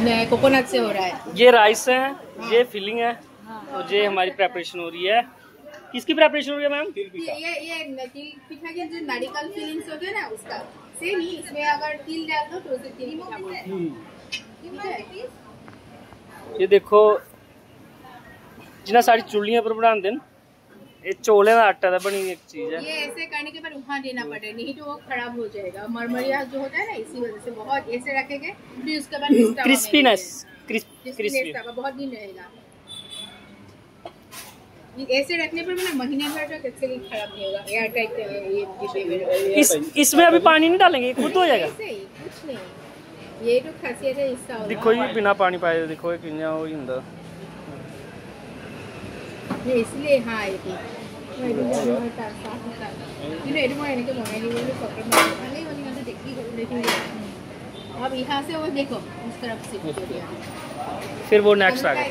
नहीं, कोकोनट से हो रहा है। ये राइस है, हाँ। ये फिलिंग है, और ये हमारी प्रेपरेशन हो रही है। किसकी प्रेपरेशन हो रही है मैम? ये तिल पिठा के जो नारियल फीलिंग्स होते हैं ना, उसका सेम ही। इसमें अगर तिल डाल दो तो उसे तिल पिठा बोलते हैं। ये देखो जिन्हें सारी चुल्लियां पर बना दें, ये चोले का आटा बनी एक चीज है। ये ऐसे करने के बाद वहाँ देना पड़ेगा, नहीं तो वो खराब हो जाएगा। मरमरिया जो होता है ना, इसी वजह से बहुत ऐसे रखेंगे, फिर उसके बाद क्रिस्पीनेस क्रिस्पी बहुत दिन रहेगा। ऐसे रखने पर ना महीने भर तक एक्चुअली खराब नहीं होगा। Air tight. इसमें अभी पानी नहीं डालेंगे, खुद हो जाएगा। कुछ नहीं, ये तो खासियत है इसका। देखो ये बिना पानी पाए देखो कितना हो जाता इसलिए। हाँ अब यहाँ से वो देखो उस तरफ से फिर वो नेक्स्ट आ गया।